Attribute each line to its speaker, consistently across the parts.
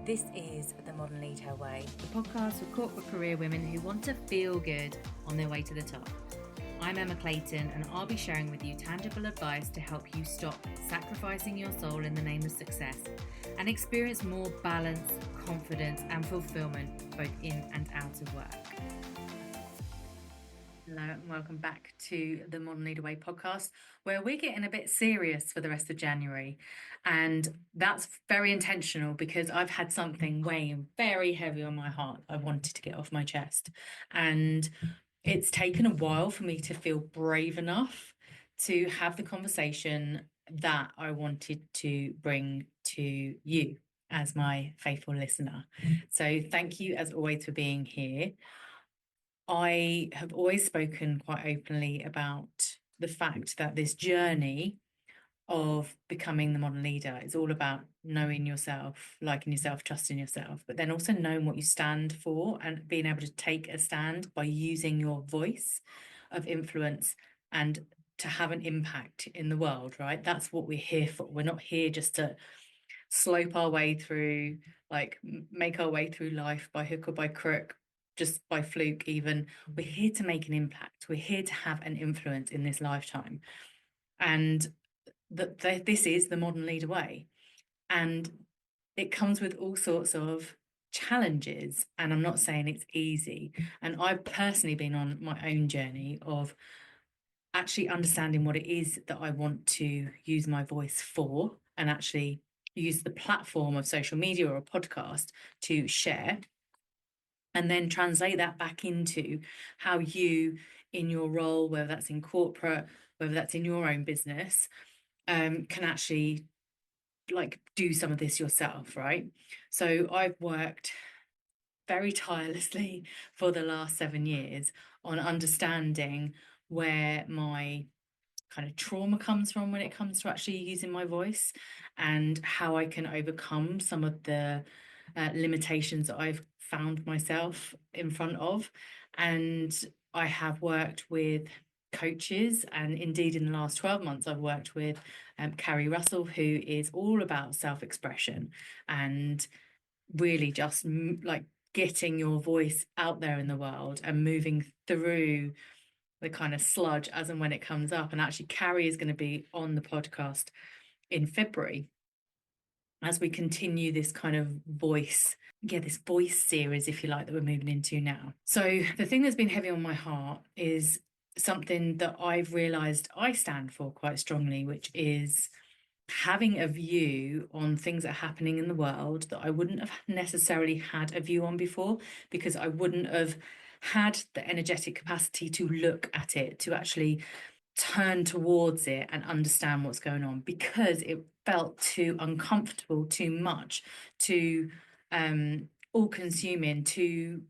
Speaker 1: This is the Modern LeadHer Way,
Speaker 2: the podcast for corporate career women who want to feel good on their way to the top. I'm Emma Clayton, and I'll be sharing with you tangible advice to help you stop sacrificing your soul in the name of success and experience more balance, confidence, and fulfillment both in and out of work. Hello and welcome back to the Modern LeadHer Way podcast, where we're getting a bit serious for the rest of January. And that's very intentional because I've had something weighing very heavy on my heart I wanted to get off my chest. And it's taken a while for me to feel brave enough to have the conversation that I wanted to bring to you as my faithful listener. So thank you as always for being here. I have always spoken quite openly about the fact that this journey of becoming the modern leader is all about knowing yourself, liking yourself, trusting yourself, but then also knowing what you stand for and being able to take a stand by using your voice of influence and to have an impact in the world, right? That's what we're here for. We're not here just to slope our way through, like make our way through life by hook or by crook, just by fluke even. We're here to make an impact. We're here to have an influence in this lifetime. And this is the Modern LeadHer Way. And it comes with all sorts of challenges. And I'm not saying it's easy. And I've personally been on my own journey of actually understanding what it is that I want to use my voice for, and actually use the platform of social media or a podcast to share, and then translate that back into how you, in your role, whether that's in corporate, whether that's in your own business, can actually like do some of this yourself, right? So I've worked very tirelessly for the last 7 years on understanding where my kind of trauma comes from when it comes to actually using my voice, and how I can overcome some of the limitations that I've found myself in front of. And I have worked with coaches, and indeed in the last 12 months I've worked with Carrie Russell, who is all about self-expression and really just like getting your voice out there in the world and moving through the kind of sludge as and when it comes up. And actually Carrie is going to be on the podcast in February as we continue this kind of voice series, if you like, that we're moving into now. So the thing that's been heavy on my heart is something that I've realized I stand for quite strongly, which is having a view on things that are happening in the world that I wouldn't have necessarily had a view on before, because I wouldn't have had the energetic capacity to look at it, to actually turn towards it and understand what's going on, because it felt too uncomfortable, too much, too all-consuming, too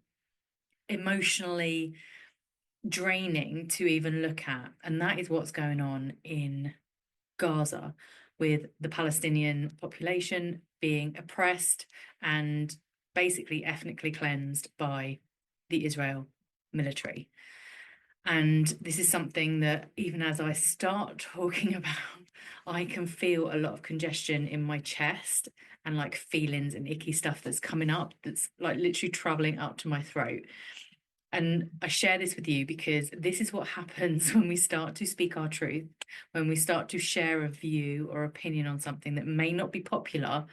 Speaker 2: emotionally draining to even look at. And that is what's going on in Gaza, with the Palestinian population being oppressed and basically ethnically cleansed by the Israel military. And this is something that even as I start talking about, I can feel a lot of congestion in my chest and like feelings and icky stuff that's coming up, that's like literally traveling up to my throat. And I share this with you because this is what happens when we start to speak our truth, when we start to share a view or opinion on something that may not be popular.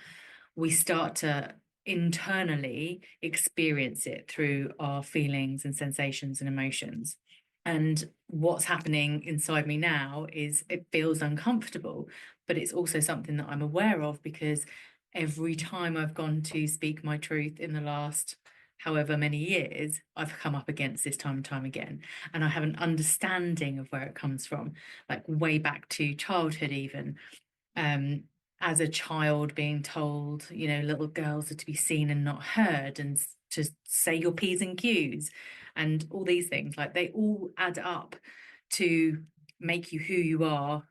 Speaker 2: We start to internally experience it through our feelings and sensations and emotions. And what's happening inside me now is it feels uncomfortable, but it's also something that I'm aware of, because every time I've gone to speak my truth in the last however many years, I've come up against this time and time again. And I have an understanding of where it comes from, like way back to childhood even. As a child being told, you know, little girls are to be seen and not heard, and to say your P's and Q's and all these things, like they all add up to make you who you are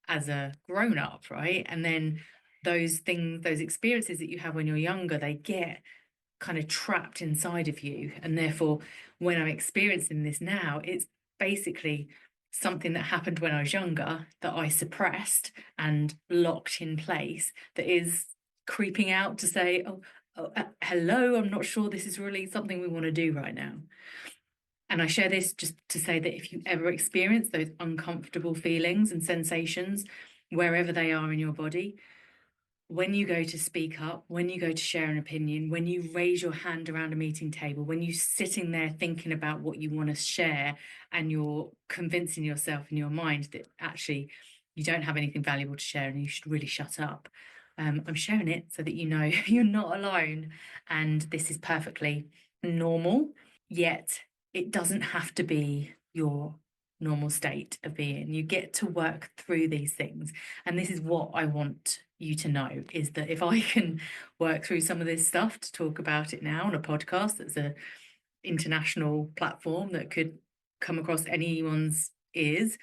Speaker 2: as a grown up, right? And then those things, those experiences that you have when you're younger, they get kind of trapped inside of you. And therefore, when I'm experiencing this now, it's basically something that happened when I was younger that I suppressed and locked in place, that is creeping out to say, oh, oh, hello, I'm not sure this is really something we want to do right now. And I share this just to say that if you ever experience those uncomfortable feelings and sensations, wherever they are in your body, when you go to speak up, when you go to share an opinion, when you raise your hand around a meeting table, when you're sitting there thinking about what you want to share and you're convincing yourself in your mind that actually you don't have anything valuable to share and you should really shut up. I'm sharing it so that you know you're not alone and this is perfectly normal, yet it doesn't have to be your normal state of being. You get to work through these things. And this is what I want you to know, is that if I can work through some of this stuff to talk about it now on a podcast that's a international platform that could come across anyone's ears,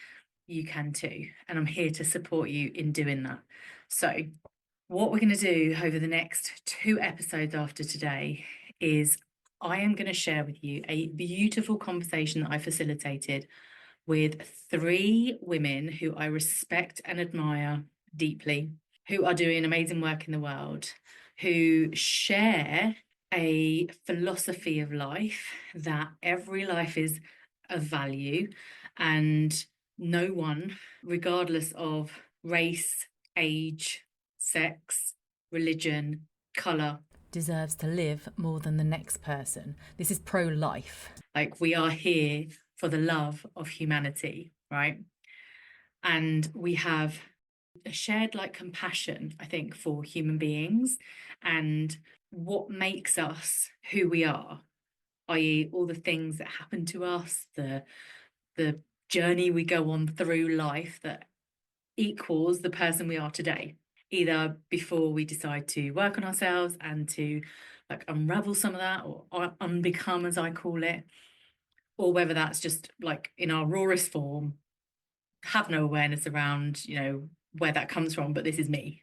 Speaker 2: you can too. And I'm here to support you in doing that. So what we're going to do over the next 2 episodes after today is I am going to share with you a beautiful conversation that I facilitated with 3 women who I respect and admire deeply, who are doing amazing work in the world, who share a philosophy of life that every life is of value and no one, regardless of race, age, sex, religion, colour,
Speaker 1: Deserves to live more than the next person. This is pro-life.
Speaker 2: like we are here for the love of humanity, right? And we have a shared like compassion, I think, for human beings and what makes us who we are, i.e., all the things that happen to us, the journey we go on through life that equals the person we are today, either before we decide to work on ourselves and to like unravel some of that or unbecome, as I call it, or whether that's just like in our rawest form, have no awareness around, where that comes from, but this is me.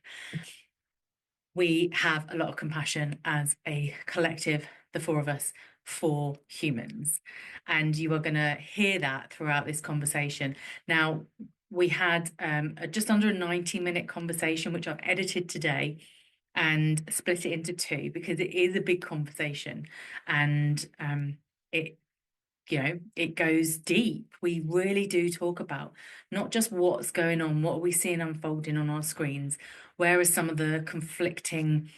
Speaker 2: We have a lot of compassion as a collective, the 4 of us, for humans. And you are going to hear that throughout this conversation. Now, we had just under a 90-minute conversation, which I've edited today and split it into 2 because it is a big conversation and it goes deep. We really do talk about not just what's going on, what are we seeing unfolding on our screens, where are some of the conflicting,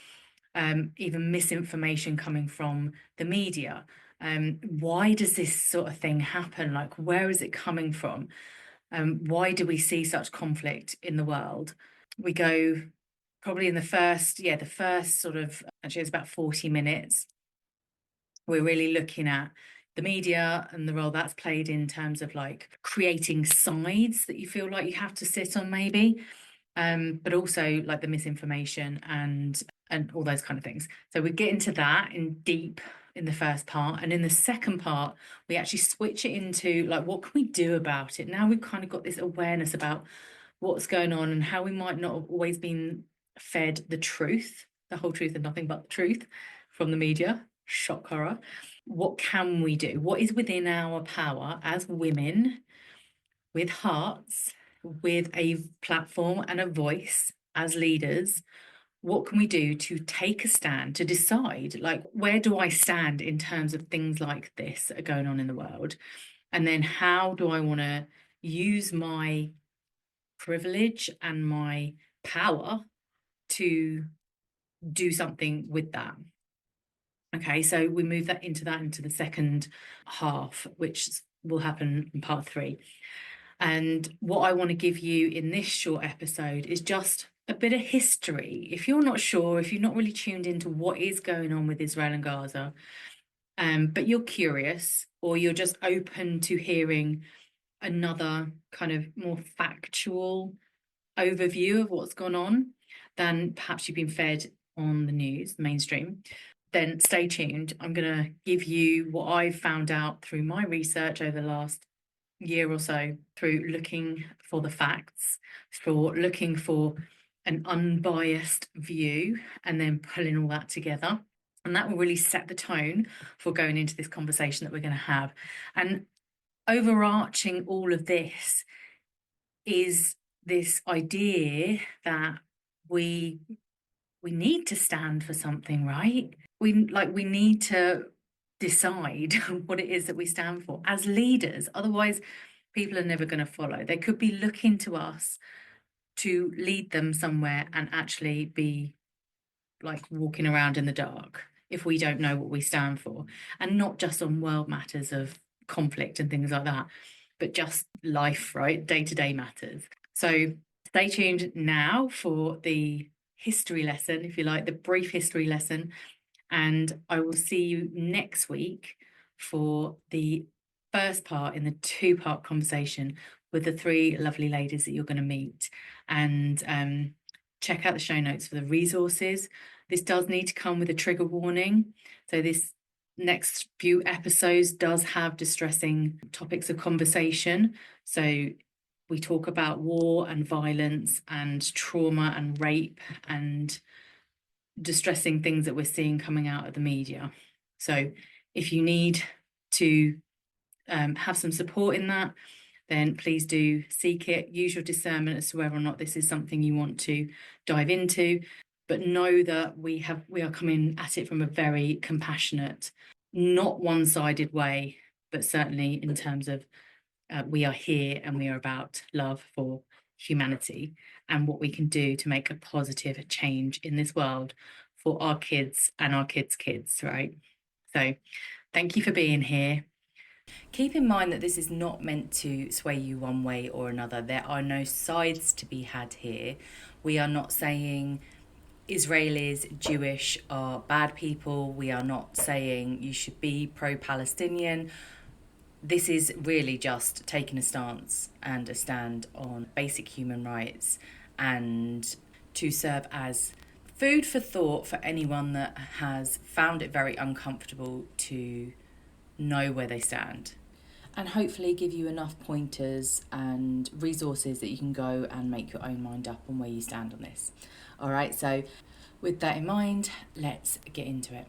Speaker 2: even misinformation coming from the media? Why does this sort of thing happen? Like, where is it coming from? Why do we see such conflict in the world? We go probably in the first sort of, actually it's about 40 minutes. We're really looking at the media and the role that's played in terms of like creating sides that you feel like you have to sit on maybe, but also like the misinformation and all those kind of things. So we get into that in deep in the first part, and in the second part we actually switch it into like, what can we do about it now? We've kind of got this awareness about what's going on and how we might not have always been fed the truth, the whole truth and nothing but the truth from the media. Shock horror. What can we do? What is within our power as women with hearts, with a platform and a voice as leaders? What can we do to take a stand, to decide, like, where do I stand in terms of things like this that are going on in the world? And then how do I want to use my privilege and my power to do something with that? Okay, so we move that into the second half, which will happen in part 3. And what I want to give you in this short episode is just a bit of history. If you're not sure, if you're not really tuned into what is going on with Israel and Gaza, but you're curious or you're just open to hearing another kind of more factual overview of what's gone on than perhaps you've been fed on the news, the mainstream, then stay tuned. I'm going to give you what I've found out through my research over the last year or so, through looking for the facts, for looking for an unbiased view, and then pulling all that together. And that will really set the tone for going into this conversation that we're going to have. And overarching all of this is this idea that we we need to stand for something, right? We need to decide what it is that we stand for as leaders. Otherwise, people are never going to follow. They could be looking to us to lead them somewhere and actually be like walking around in the dark if we don't know what we stand for. And not just on world matters of conflict and things like that, but just life, right? Day-to-day matters. So stay tuned now for the history lesson, if you like, the brief history lesson. And I will see you next week for the first part in the two-part conversation with the three lovely ladies that you're going to meet. And check out the show notes for the resources. This does need to come with a trigger warning. So this next few episodes does have distressing topics of conversation. So we talk about war and violence and trauma and rape and distressing things that we're seeing coming out of the media. So if you need to have some support in that, then please do seek it. Use your discernment as to whether or not this is something you want to dive into. But know that we are coming at it from a very compassionate, not one-sided way, but certainly in terms of we are here and we are about love for humanity and what we can do to make a positive change in this world for our kids and our kids' kids, right? So thank you for being here.
Speaker 3: Keep in mind that this is not meant to sway you one way or another. There are no sides to be had here. We are not saying Israelis, Jewish are bad people. We are not saying you should be pro-Palestinian. This is really just taking a stance and a stand on basic human rights and to serve as food for thought for anyone that has found it very uncomfortable to know where they stand, and hopefully give you enough pointers and resources that you can go and make your own mind up on where you stand on this. All right, so with that in mind, let's get into it.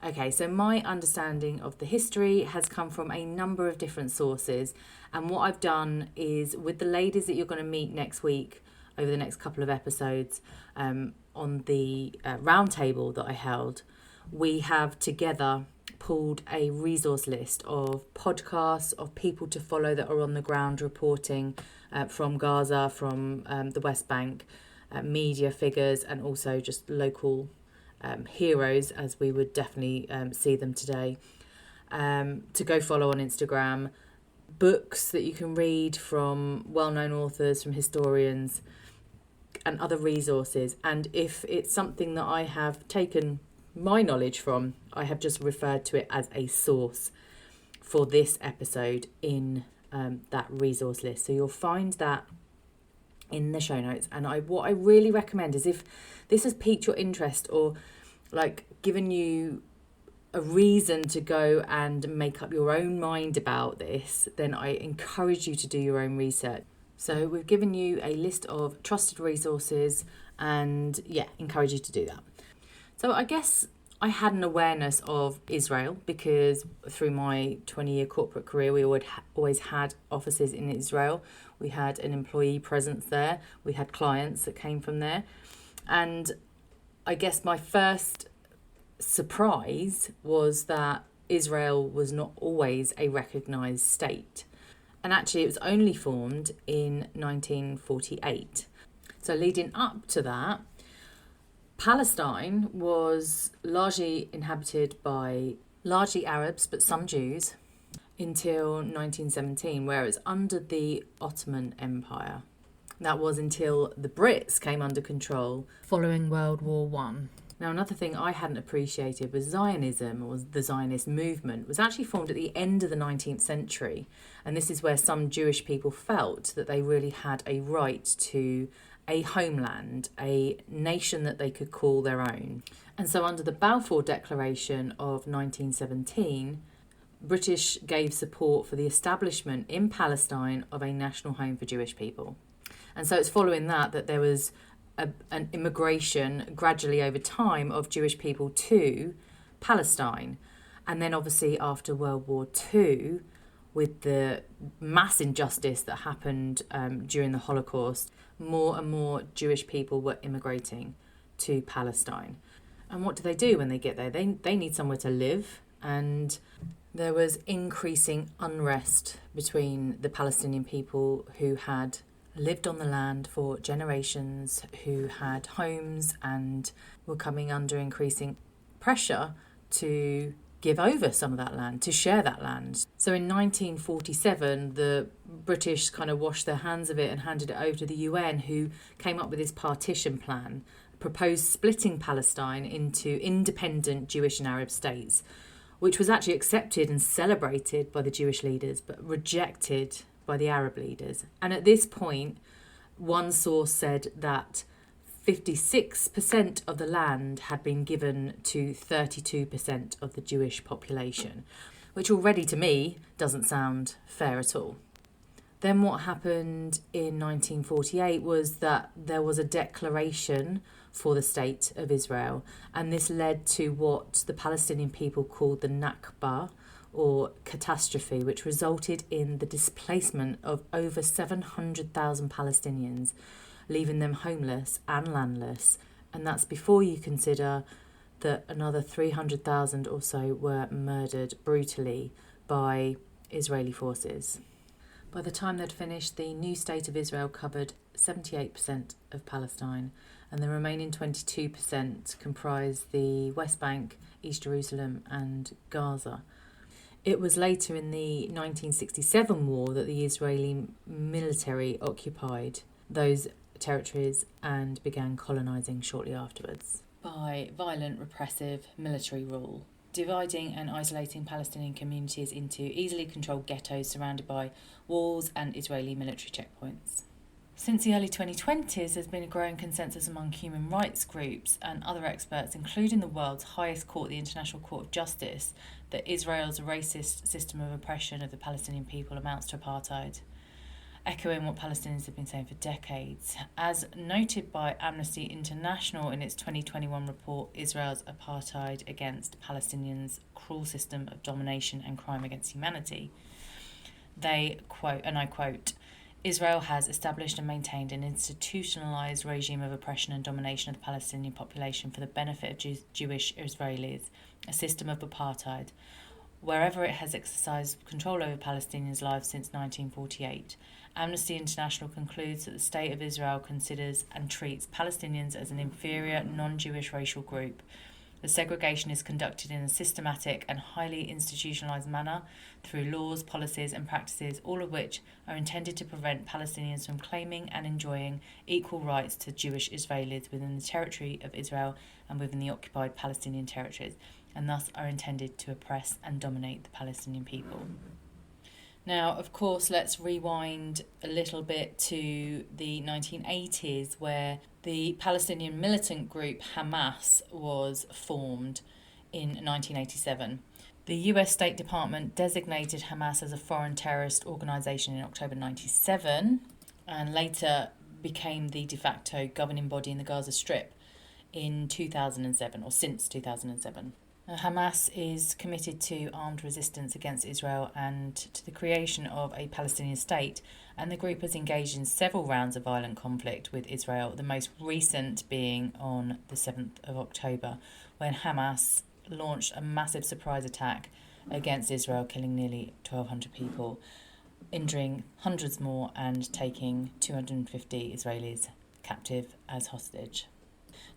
Speaker 3: Okay, so my understanding of the history has come from a number of different sources, and what I've done is with the ladies that you're going to meet next week over the next couple of episodes on the roundtable that I held, we have together pulled a resource list of podcasts of people to follow that are on the ground reporting from Gaza, from the West Bank, media figures, and also just local heroes, as we would definitely see them today, to go follow on Instagram. Books that you can read from well-known authors, from historians, and other resources. And if it's something that I have taken my knowledge from, I have just referred to it as a source for this episode in that resource list. So you'll find that in the show notes. And what I really recommend is, if this has piqued your interest or like given you a reason to go and make up your own mind about this, then I encourage you to do your own research. So we've given you a list of trusted resources and encourage you to do that. So I guess I had an awareness of Israel because through my 20-year corporate career, we always had offices in Israel. We had an employee presence there. We had clients that came from there. And I guess my first surprise was that Israel was not always a recognised state. And actually, it was only formed in 1948. So leading up to that, Palestine was largely inhabited by largely Arabs, but some Jews, until 1917, where it was under the Ottoman Empire. That was until the Brits came under control
Speaker 1: following World War One.
Speaker 3: Now, another thing I hadn't appreciated was Zionism, or the Zionist movement, was actually formed at the end of the 19th century. And this is where some Jewish people felt that they really had a right to a homeland, a nation that they could call their own. And so under the Balfour Declaration of 1917, British gave support for the establishment in Palestine of a national home for Jewish people. And so it's following that there was an immigration gradually over time of Jewish people to Palestine. And then obviously after World War II, with the mass injustice that happened during the Holocaust, more and more Jewish people were immigrating to Palestine. And what do they do when they get there? They need somewhere to live, and there was increasing unrest between the Palestinian people who had lived on the land for generations, who had homes and were coming under increasing pressure to give over some of that land, to share that land. So in 1947, the British kind of washed their hands of it and handed it over to the UN, who came up with this partition plan, proposed splitting Palestine into independent Jewish and Arab states, which was actually accepted and celebrated by the Jewish leaders, but rejected by the Arab leaders. And at this point, one source said that 56% of the land had been given to 32% of the Jewish population, which already to me doesn't sound fair at all. Then what happened in 1948 was that there was a declaration for the state of Israel, and this led to what the Palestinian people called the Nakba, or catastrophe, which resulted in the displacement of over 700,000 Palestinians, leaving them homeless and landless. And that's before you consider that another 300,000 or so were murdered brutally by Israeli forces. By the time they'd finished, the new state of Israel covered 78% of Palestine, and the remaining 22% comprised the West Bank, East Jerusalem and Gaza. It was later in the 1967 war that the Israeli military occupied those territories and began colonising shortly afterwards. By violent, repressive military rule, dividing and isolating Palestinian communities into easily controlled ghettos surrounded by walls and Israeli military checkpoints. Since the early 2020s, there's been a growing consensus among human rights groups and other experts, including the world's highest court, the International Court of Justice, that Israel's racist system of oppression of the Palestinian people amounts to apartheid, echoing what Palestinians have been saying for decades. As noted by Amnesty International in its 2021 report, Israel's apartheid against Palestinians' cruel system of domination and crime against humanity, they quote, and I quote, Israel has established and maintained an institutionalized regime of oppression and domination of the Palestinian population for the benefit of Jewish Israelis, a system of apartheid, wherever it has exercised control over Palestinians' lives since 1948. Amnesty International concludes that the State of Israel considers and treats Palestinians as an inferior, non-Jewish racial group. The segregation is conducted in a systematic and highly institutionalised manner through laws, policies and practices, all of which are intended to prevent Palestinians from claiming and enjoying equal rights to Jewish Israelis within the territory of Israel and within the occupied Palestinian territories, and thus are intended to oppress and dominate the Palestinian people. Now, of course, let's rewind a little bit to the 1980s, where the Palestinian militant group Hamas was formed in 1987. The US State Department designated Hamas as a foreign terrorist organisation in October 1997 and later became the de facto governing body in the Gaza Strip in 2007, or since 2007. Hamas is committed to armed resistance against Israel and to the creation of a Palestinian state, and the group has engaged in several rounds of violent conflict with Israel, the most recent being on the 7th of October, when Hamas launched a massive surprise attack against Israel, killing nearly 1,200 people, injuring hundreds more and taking 250 Israelis captive as hostage.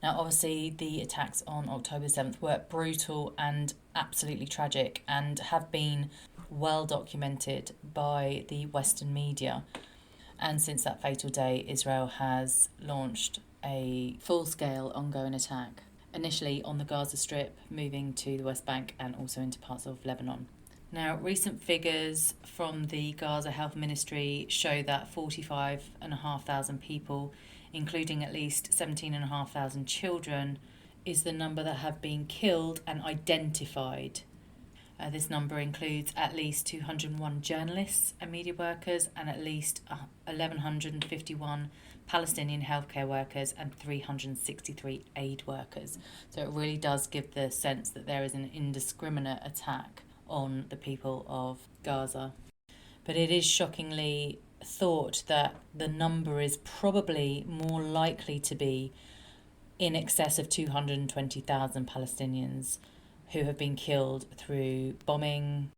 Speaker 3: Now, obviously, the attacks on October 7th were brutal and absolutely tragic and have been well documented by the Western media. And since that fatal day, Israel has launched a full-scale ongoing attack, initially on the Gaza Strip, moving to the West Bank and also into parts of Lebanon. Now, recent figures from the Gaza Health Ministry show that 45,500 people, including at least 17,500 children, is the number that have been killed and identified. This number includes at least 201 journalists and media workers and at least 1,151 Palestinian healthcare workers and 363 aid workers. So it really does give the sense that there is an indiscriminate attack on the people of Gaza.
Speaker 1: But it is shockingly thought that the number is probably more likely to be in excess of 220,000 Palestinians who have been killed through bombing,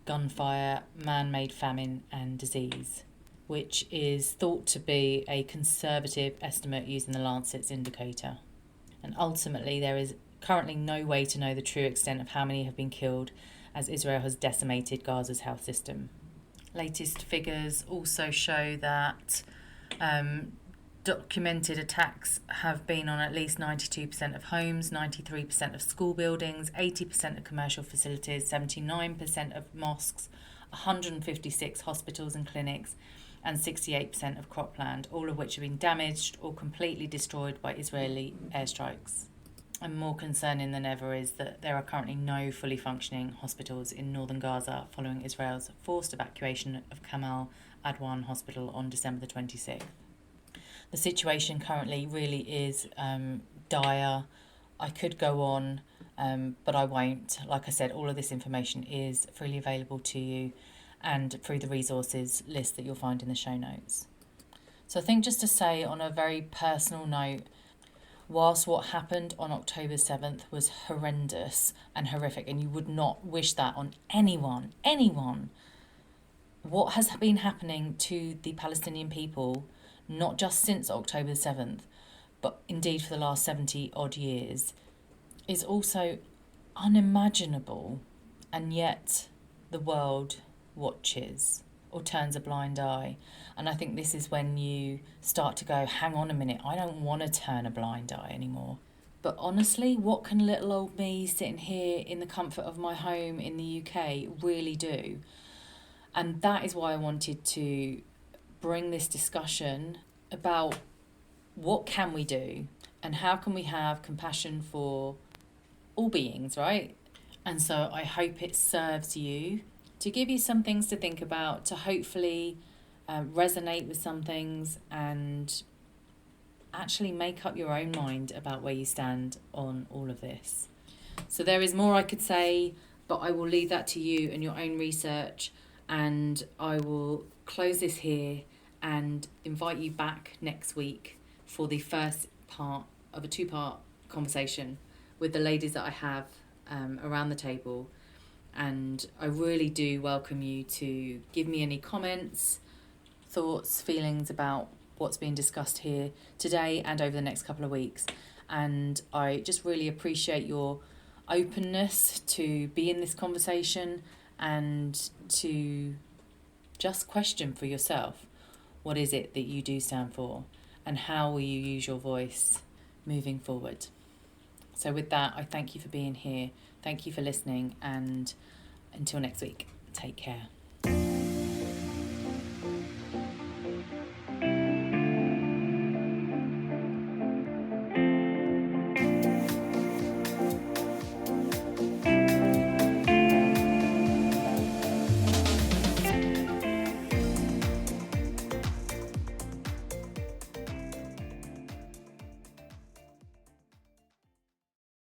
Speaker 1: gunfire, man-made famine and disease, which is thought to be a conservative estimate using the Lancet's indicator. And ultimately, there is currently no way to know the true extent of how many have been killed, as Israel has decimated Gaza's health system. Latest figures also show that documented attacks have been on at least 92% of homes, 93% of school buildings, 80% of commercial facilities, 79% of mosques, 156 hospitals and clinics, and 68% of cropland, all of which have been damaged or completely destroyed by Israeli airstrikes. And more concerning than ever is that there are currently no fully functioning hospitals in northern Gaza following Israel's forced evacuation of Kamal Adwan Hospital on December the 26th. The situation currently really is dire. I could go on, but I won't. Like I said, all of this information is freely available to you and through the resources list that you'll find in the show notes. So I think just to say on a very personal note, whilst what happened on October 7th was horrendous and horrific, and you would not wish that on anyone, what has been happening to the Palestinian people, not just since October 7th, but indeed for the last 70 odd years, is also unimaginable, and yet the world watches or turns a blind eye. And I think this is when you start to go, hang on a minute, I don't want to turn a blind eye anymore. But honestly, what can little old me sitting here in the comfort of my home in the UK really do? And that is why I wanted to bring this discussion about what can we do and how can we have compassion for all beings, right? And so I hope it serves you to give you some things to think about, to hopefully resonate with some things and actually make up your own mind about where you stand on all of this. So there is more I could say, but I will leave that to you and your own research, and I will close this here and invite you back next week for the first part of a 2-part conversation with the ladies that I have around the table. And I really do welcome you to give me any comments, thoughts, feelings about what's being discussed here today and over the next couple of weeks. And I just really appreciate your openness to be in this conversation and to just question for yourself, what is it that you do stand for and how will you use your voice moving forward? So with that, I thank you for being here. Thank you for listening, and until next week, take care.